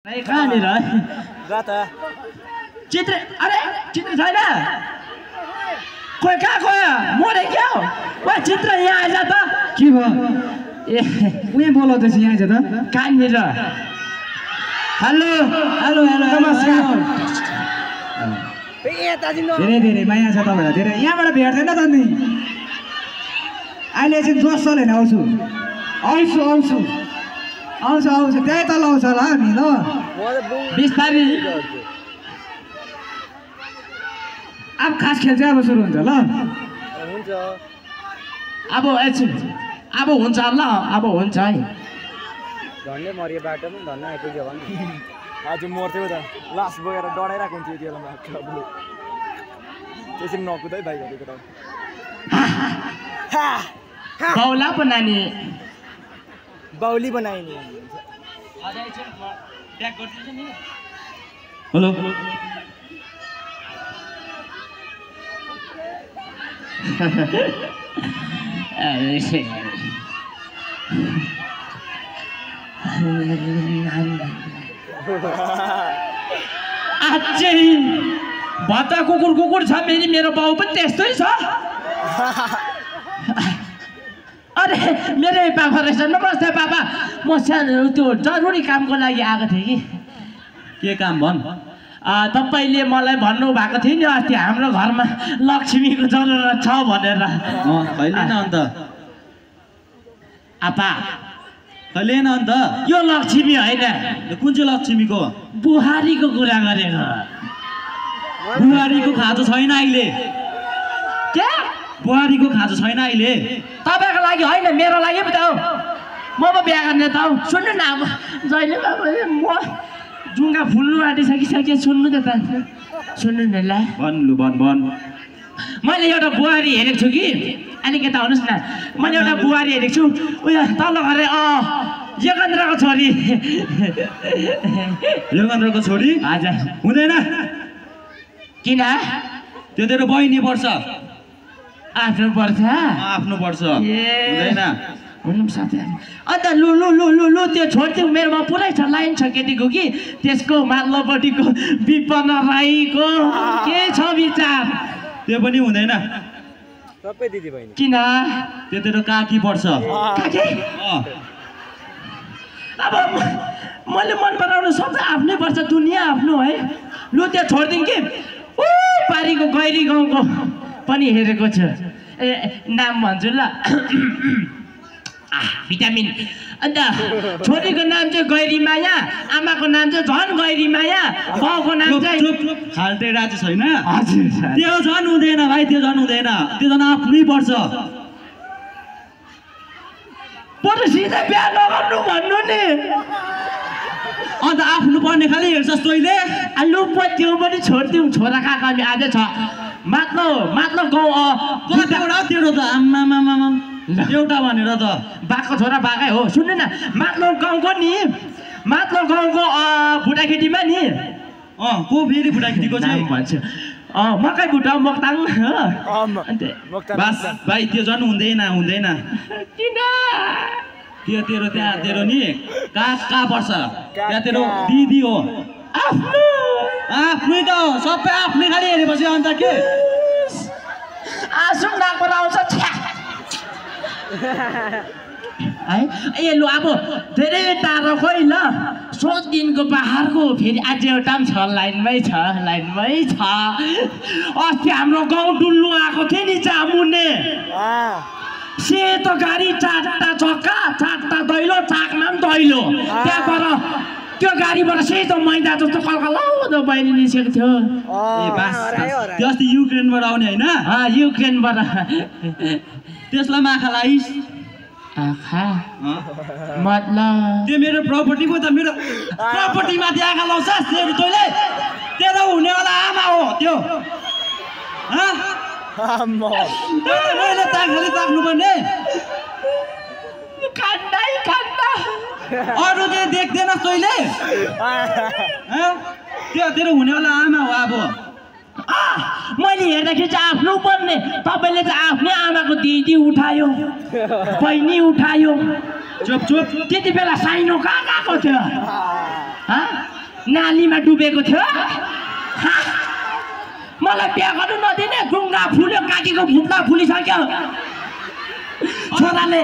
कहाँनिर र त चित्र अरे चित्र छैन खोइ कहाँ गयो मरे क्या हो वा चित्र यहाँ आइज त के भयो ए उही बोलाउँदैछ यहाँ आइज त कहाँनिर हेलो हेलो हेलो नमस्कार धेरै धेरै माया छ तपाईँलाई धेरै यहाँबाट भेट्दैन त नि अहिले एकछिन जोस चलेन आउँछु आउँछु आउँछु आउँछु आउँछु त्यही तल आउँछ होला नि ल बिस्तारै अब खास खेल चाहिँ अब सुरु हुन्छ ल हुन्छ अब एकछिन अब हुन्छ ल अब हुन्छ है झन्डै मरियो बाटोमा धन्न आइपुग्यो भने आज मर्थ्यो त लास बोकेर डराइरहेको हुन्थ्यो त्यो बेलामा त्यसरी नकुदै भाइ गरेको त बाउला पो नानी बाउली बनाइने हेलो अझै भत्ता कुकुर कुकुर छ मेरो बाउ पनि त्यस्तै छ अरे मेरो पापा रहेछ नमस्ते पापा म सानो त्यो जरुरी कामको लागि आएको थिएँ कि के काम भन् तपाईँले मलाई भन्नुभएको थियो नि अस्ति हाम्रो घरमा लक्ष्मीको जरुरत छ भनेर कहिले न अन्त आपा कहिले न अन्त यो लक्ष्मी होइन कुन चाहिँ लक्ष्मीको बुहारीको कुरा गरेको बुहारीको खाँचो छैन अहिले के बुहारीको खाँचो छैन अहिले तपाईँको लागि होइन मेरो लागि पो त हौ म पो बिहा गर्ने त हौ सुन्नु न अब जहिले म ढुङ्गा फुल्नु आँटिसकिसके सुन्नु त सुन्नु न ल भन्नु भन् मैले एउटा बुहारी हेरेको छु कि अलिकति आउनुहोस् न मैले एउटा बुहारी हेरेको छु उयो तल घरे योगेन्द्रको छोरी योगेन्द्रको छोरी हजुर हुँदैन किन त्यो तेरो बहिनी पर्छ आफ्नो पर्छ आफ्नो पर्छ हुँदैन हुनु साथीहरू अन्त लु लु लु लु लु त्यो छोडिदिउँ मेरोमा पुरै छ लाइन छ केटीको कि त्यसको माथिल्लोपट्टिको विपन्न राईको के छ विचार त्यो पनि हुँदैन सबै दिदी बहिनी किन त्यो तेरो काकी पर्छ काकी अब मैले मन पराउनु सक्छ आफ्नै पर्छ दुनियाँ आफ्नो है लु त्यो छोडिदिउँ कि ऊ पारीको गैरी गाउँको पनि हेरेको छु ए नाम भन्छु ल भिटामिन अन्त छोरीको नाम चाहिँ गैरीमाया आमाको नाम चाहिँ झन् गैरीमाया बाउको नाम चाहिँ खाल्टे राजी छैन हजुर त्यो झन् हुँदैन भाइ त्यो झन् हुँदैन त्यो झन् आफ्नै पर्छ बरु सिधै बिहा नगर्नु भन्नु नि अन्त आफ्नो पर्ने खालि हेर्छस् तैँले लु त्यो पनि छोडिदिउँ छोरा काका अझै छ माथ्लो गाउँ कतिवटा तेरो त आम्मामामा एउटा भनेर त बाको छोरा बाकै हो सुन्नु न माथ्लो गाउँको बुढाकेटीमा नि को फेरि बुढाकेटीको चाहिँ भन्छ मकै बुढा मोक्ताङ बास भाइ त्यो झन् हुँदैन किन त्यो तेरो त्यहाँ तेरो नि कहाँ पर्छ त्यहाँ तेरो दिदी हो आफ्नै त हो सबै आफ्नै खालि हेरेपछि अन्त के आँसु नाकबाट आउँछ है ए लु अब धेरै टाढो खोइ ल 100 दिनको बाहिरको फेरि आज एउटा पनि छ लाइनमै छ अस्ति हाम्रो गाउँ डुल्नु आएको थियो नि चामुने सेतो गाडी 4टा चक्का 4टा दैलो चाकमा पनि दैलो त्यहाँबाट त्यो गाडीबाट सेतो मैदा जस्तो कलकलाउँदो बहिनी निस्केको थियो ए बास त्यो अस्ति युक्रेनबाट आउने होइन युक्रेनबाट त्यसलाई माखा लाइस् आखा मतलब त्यो मेरो प्रपर्टी पो त मेरो प्रपर्टीमा त्यो आँखा लाउँछ तैँले त्यो त हुनेवाला आमा हो त्यो मैले खालि ताक्नुपर्ने अरू चाहिँ देख्दैन तैँले त्यो तेरो हुनेवाला आमा हो अब मैले हेर्दाखेरि चाहिँ आफ्नो पर्ने तपाईँले चाहिँ आफ्नै आमाको दिदी उठायो बहिनी उठायो चुप चुप त्यति बेला साइनो कहाँ गएको थियो नालीमा डुबेको थियो मलाई बिहा गर्नु नदिने ढुङ्गा फुल्यो काकीको भुत्ला फुलिसक्यो छोराले